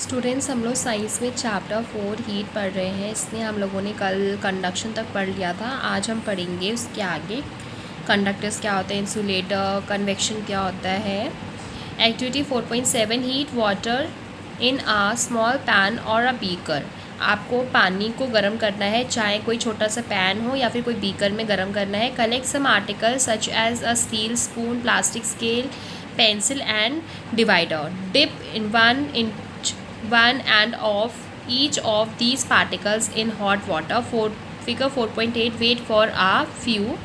Students, हम लोग science में चैप्टर 4 हीट पढ़ रहे हैं। इसमें हम लोगों ने कल कंडक्शन तक पढ़ लिया था। आज हम पढ़ेंगे उसके आगे कंडक्टर्स क्या होते हैं, इंसुलेटर, कन्वेक्शन क्या होता है। Activity 4.7 heat water in a small pan और अ बीकर। आपको पानी को गर्म करना है, चाहे कोई छोटा सा पैन हो या फिर कोई बीकर में गर्म करना है। Collect some article such as a steel spoon, plastic scale, pencil and divider. Dip in one end of each of these particles in hot water. Figure 4.8. Wait for a few.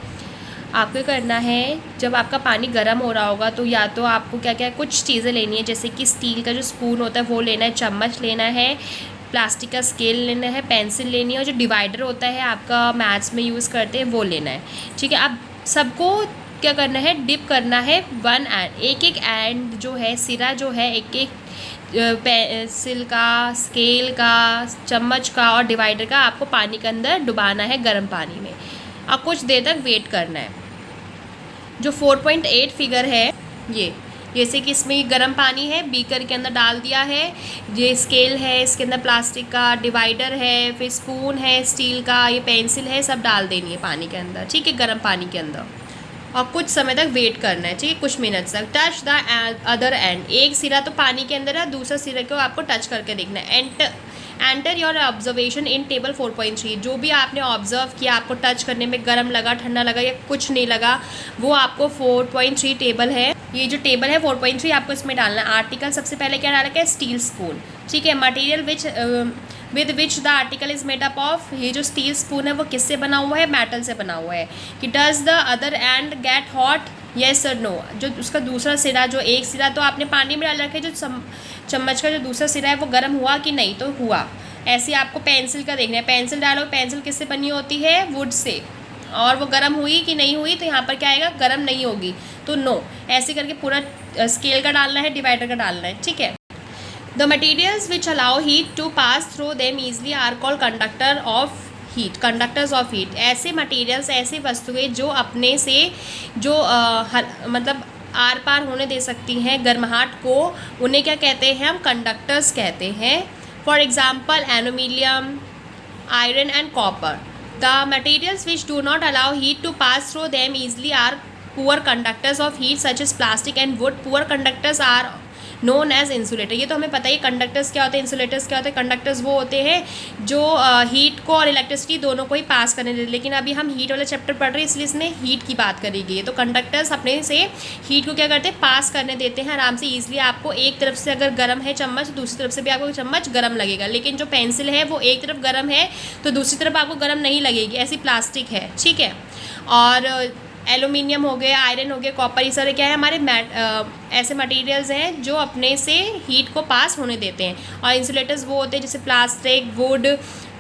आपको करना है, जब आपका पानी गर्म हो रहा होगा तो या तो आपको क्या क्या कुछ चीज़ें लेनी है, जैसे कि स्टील का जो स्पून होता है वो लेना है, चम्मच लेना है, प्लास्टिक का स्केल लेना है, पेंसिल लेनी है और जो डिवाइडर होता है आपका मैथ्स में यूज़ करते हैं वो लेना है। ठीक है, आप सबको क्या करना है, डिप करना है वन एंड, एक एक एंड जो है, सिरा जो है, एक एक पेंसिल का, स्केल का, चम्मच का और डिवाइडर का आपको पानी के अंदर डुबाना है गर्म पानी में और कुछ देर तक वेट करना है। जो 4.8 फिगर है ये, जैसे कि इसमें गर्म पानी है, बीकर के अंदर डाल दिया है, ये स्केल है, इसके अंदर प्लास्टिक का, डिवाइडर है, फिर स्पून है स्टील का, ये पेंसिल है, सब डाल देनी है पानी के अंदर। ठीक है, गर्म पानी के अंदर और कुछ समय तक वेट करना है। ठीक है, कुछ मिनट तक। टच द अदर एंड, एक सिरा तो पानी के अंदर है, दूसरा सिरा को आपको टच करके देखना है। Enter your observation in table 4.3। जो भी आपने ऑब्जर्व किया, आपको टच करने में गर्म लगा, ठंडा लगा या कुछ नहीं लगा, वो आपको 4.3 टेबल है। ये जो टेबल है 4.3 आपको इसमें डालना है। आर्टिकल सबसे पहले क्या डाला है, स्टील स्पून। ठीक है, material with which the article is made up of. ये जो स्टील स्पून है वो किससे बना हुआ है, मेटल से बना हुआ है। कि does the other and get hot, yes और नो। जो उसका दूसरा सिरा, जो एक सिरा तो आपने पानी में डाल रखा है, जो चम्मच का जो दूसरा सिरा है वो गर्म हुआ कि नहीं, तो हुआ। ऐसे आपको पेंसिल का देखना है, पेंसिल डालो, पेंसिल किससे बनी होती है, वुड से, और वो गर्म हुई कि नहीं हुई, तो यहाँ पर क्या आएगा, गर्म नहीं होगी तो नो। ऐसे करके पूरा स्केल का डालना है, डिवाइडर का डालना है। ठीक है, the materials which allow heat to pass through them easily are called conductor of heat, conductors of heat. ऐसे मटीरियल्स, ऐसी वस्तुएं जो अपने से जो मतलब आर पार होने दे सकती हैं गर्माहट को, उन्हें क्या कहते हैं, हम कंडक्टर्स कहते हैं। For example aluminium, iron and copper. The materials which do not allow heat to pass through them easily are poor conductors of heat such as plastic and wood. Poor conductors are known as insulator. ये तो हमें पता ही, conductors क्या होते हैं, insulators क्या होते हैं। कंडक्टर्स वो होते हैं जो हीट को और इलेक्ट्रिसिटी दोनों को ही पास करने देते, लेकिन अभी हम हीट वाला चैप्टर पढ़ रहे हैं इसलिए इसमें हीट की बात करी गई है। तो कंडक्टर्स अपने से हीट को क्या करते हैं, पास करने देते हैं आराम से, ईजिली। आपको एक तरफ से अगर गर्म है चम्मच, दूसरी तरफ से भी आपको चम्मच गर्म लगेगा, लेकिन जो पेंसिल है वो एक तरफ गर्म है तो दूसरी तरफ आपको गर्म नहीं लगेगी, ऐसी प्लास्टिक है। ठीक है, और एल्यूमिनियम हो गए, आयरन हो गए, कॉपर, ये सारे क्या है, हमारे ऐसे मटेरियल्स हैं जो अपने से हीट को पास होने देते हैं। और इंसुलेटर्स वो होते हैं जैसे प्लास्टिक, वुड,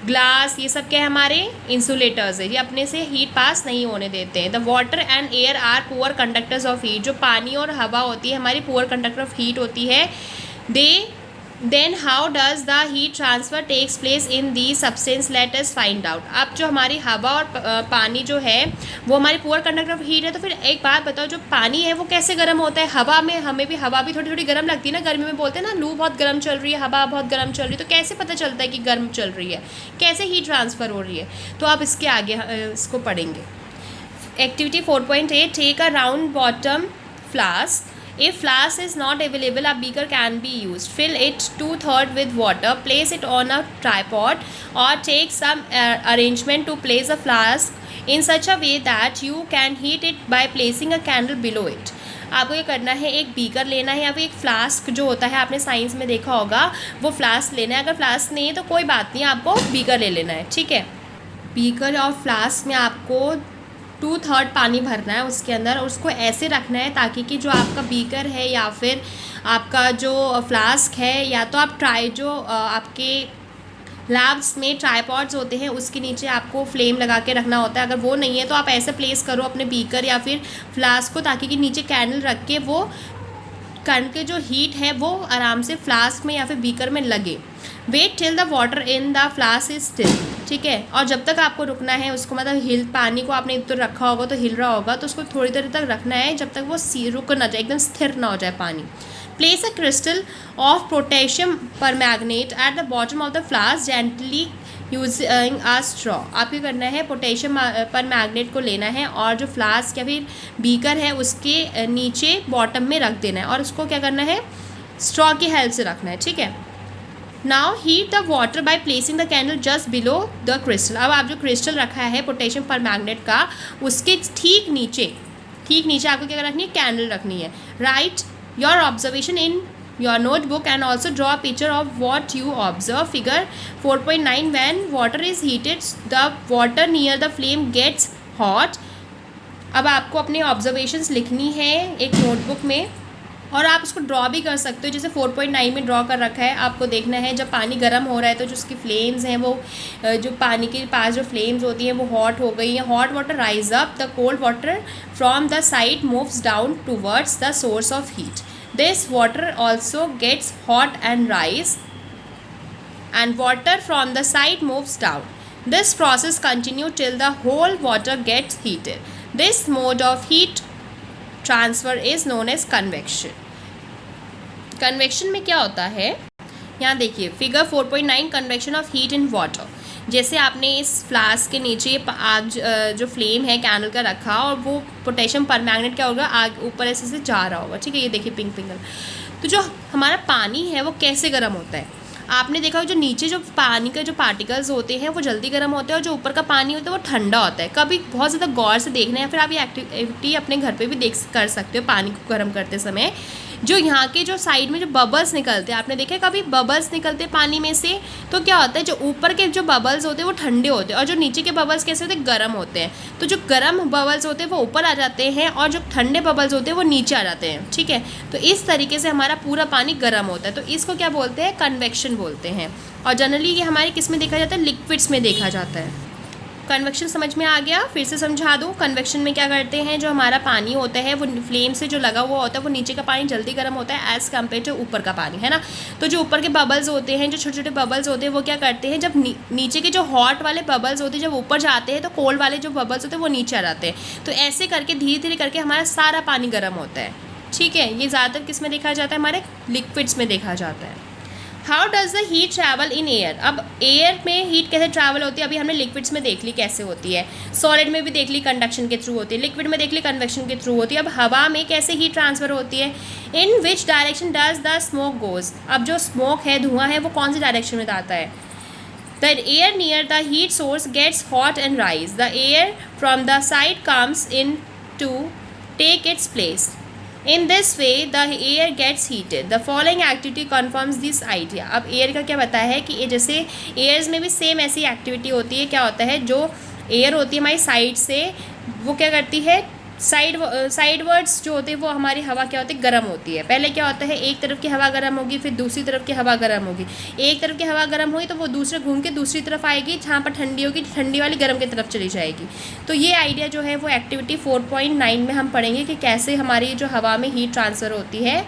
ग्लास, ये सब क्या है, हमारे इंसुलेटर्स है, ये अपने से हीट पास नहीं होने देते हैं। The water and air are poor conductors of heat. जो पानी और हवा होती है हमारी पुअर कंडक्टर ऑफ हीट होती है। Then how does the heat transfer takes place in the substance, let us find out. अब जो हमारी हवा और पानी जो है वो हमारी पुअर कंडक्टर ऑफ हीट है, तो फिर एक बात बताओ, जो पानी है वो कैसे गर्म होता है। हवा में हमें भी, हवा भी थोड़ी थोड़ी गर्म लगती है ना, गर्मी में बोलते हैं ना, लू बहुत गर्म चल रही है, हवा बहुत गर्म चल रही है, तो कैसे पता चलता है कि गर्म चल रही है, कैसे हीट ट्रांसफ़र हो रही है। तो आप इसके आगे इसको पढ़ेंगे। Activity 4.8, take a round bottom flask. If flask is not available, a beaker can be used. Fill it 2/3 with water. Place it on a tripod or take some arrangement to place a flask in such a way that you can heat it by placing a candle below it. आपको ये करना है, एक beaker लेना है या फिर एक फ्लास्क जो होता है, आपने साइंस में देखा होगा, वो फ्लास्क लेना है। अगर फ्लास्क नहीं है तो कोई बात नहीं, आपको बीकर ले लेना है। ठीक है, बीकर और फ्लास्क में आपको 2/3 पानी भरना है उसके अंदर, और उसको ऐसे रखना है ताकि कि जो आपका बीकर है या फिर आपका जो फ्लास्क है, या तो आप जो आपके लैब्स में ट्राइपॉड्स होते हैं उसके नीचे आपको फ्लेम लगा के रखना होता है। अगर वो नहीं है तो आप ऐसे प्लेस करो अपने बीकर या फिर फ्लास्क को, ताकि कि नीचे कैंडल रख के वो कण के जो हीट है वो आराम से फ्लास्क में या फिर बीकर में लगे। Wait till the water in the flask is still. ठीक है, और जब तक आपको रुकना है उसको, मतलब पानी को आपने इधर रखा होगा तो हिल रहा होगा, तो उसको थोड़ी देर तक रखना है जब तक वो रुक ना जाए, एकदम स्थिर ना हो जाए पानी। Place a crystal of potassium permanganate at the bottom of the flask gently using a straw. आपको करना है पोटेशियम परमैग्नेट को लेना है और जो फ्लास्क या फिर बीकर है उसके नीचे बॉटम में रख देना है और उसको क्या करना है, स्ट्रॉ की हेल्प से रखना है, ठीक है। Now heat the water by placing the candle just below the crystal. अब आप जो क्रिस्टल रखा है पोटेशियम परमैग्नेट का, उसके ठीक नीचे आपको क्या रखनी है, कैंडल रखनी है। Right your observation in your notebook and also draw a picture of what you observe. Figure 4.9, when water is heated the water near the flame gets hot. अब आपको अपने ऑब्जर्वेशंस लिखनी है एक नोटबुक में और आप उसको ड्रॉ भी कर सकते हो, जैसे 4.9 में ड्रॉ कर रखा है। आपको देखना है जब पानी गर्म हो रहा है तो जो उसकी फ्लेम्स हैं वो जो पानी के पास जो फ्लेम्स होती हैं वो हॉट हो गई हैं। Hot water rise up, the cold water from the side moves down towards the source of heat. This water also gets hot and rise, and water from the side moves down. This process continues till the whole water gets heated. This mode of heat transfer is known as convection. Convection में क्या होता है, यहाँ देखिए figure 4.9, convection of heat in water. जैसे आपने इस flask के नीचे आग जो फ्लेम है कैंडल का रखा और वो पोटेशियम परमैंगनेट क्या होगा, आग ऊपर ऐसे से जा रहा होगा, ठीक है। ये देखिए पिंक पिंक। तो जो हमारा पानी है वो कैसे गर्म होता है, आपने देखा जो नीचे जो पानी का जो पार्टिकल्स होते हैं वो जल्दी गर्म होते हैं और जो ऊपर का पानी होता है वो ठंडा होता है। कभी बहुत ज़्यादा गौर से देखना है या फिर आप ये एक्टिविटी अपने घर पे भी कर सकते हो पानी को गर्म करते समय। जो यहाँ के जो साइड में जो बबल्स निकलते हैं, आपने देखा कभी बबल्स निकलते हैं पानी में से, तो क्या होता है जो ऊपर के जो बबल्स होते हैं वो ठंडे होते हैं और जो नीचे के बबल्स कैसे होते हैं, गर्म होते हैं। तो जो गर्म बबल्स होते हैं वो ऊपर आ जाते हैं और जो ठंडे बबल्स होते हैं वो नीचे आ जाते हैं, ठीक है। तो इस तरीके से हमारा पूरा पानी गर्म होता है। तो इसको क्या बोलते हैं, कन्वेक्शन बोलते हैं। और जनरली ये हमारे किस में देखा जाता है, लिक्विड्स में देखा जाता है। कन्वेक्शन समझ में आ गया, फिर से समझा दूँ। कन्वेक्शन में क्या करते हैं, जो हमारा पानी होता है वो फ्लेम से जो लगा हुआ होता है वो नीचे का पानी जल्दी गर्म होता है एज़ कम्पेयर टू ऊपर का पानी, है ना। तो जो ऊपर के बबल्स होते हैं, जो छोटे छोटे बबल्स होते हैं वो क्या करते हैं, जब नीचे के जो हॉट वाले बबल्स होते हैं जब ऊपर जाते हैं तो कोल्ड वाले जो बबल्स होते हैं वो नीचे आ जाते हैं। तो ऐसे करके धीरे धीरे करके हमारा सारा पानी गर्म होता है, ठीक है। ये ज़्यादातर किस में देखा जाता है, हमारे लिक्विड्स में देखा जाता है। How does the heat travel in air. अब एयर में हीट कैसे ट्रैवल होती है, अभी हमने लिक्विड्स में देख ली कैसे होती है, सॉलिड में भी देख ली कंडक्शन के थ्रू होती है, लिक्विड में देख ली कन्वेक्शन के थ्रू होती है। अब हवा में कैसे हीट ट्रांसफ़र होती है, in which direction does the smoke goes. अब जो स्मोक है, धुआं है, वो कौन सी डायरेक्शन में जाता है, the air near the heat source gets hot and rise, the air from the side comes in to take its place. In this way the air gets heated. The following activity confirms this idea. अब air का क्या बताया है कि जैसे years में भी same ऐसी एक्टिविटी होती है। क्या होता है, जो एयर होती है हमारी साइड से वो क्या करती है, साइडवर्ड्स जो होते हैं वो हमारी हवा क्या होती है, गर्म होती है। पहले क्या होता है, एक तरफ की हवा गर्म होगी, फिर दूसरी तरफ की हवा गर्म होगी। एक तरफ की हवा गर्म हुई तो वो दूसरे घूम के दूसरी तरफ आएगी, जहाँ पर ठंडी होगी ठंडी वाली गर्म की तरफ चली जाएगी। तो ये आइडिया जो है वो एक्टिविटी 4.9 में हम पढ़ेंगे कि कैसे हमारी जो हवा में हीट ट्रांसफ़र होती है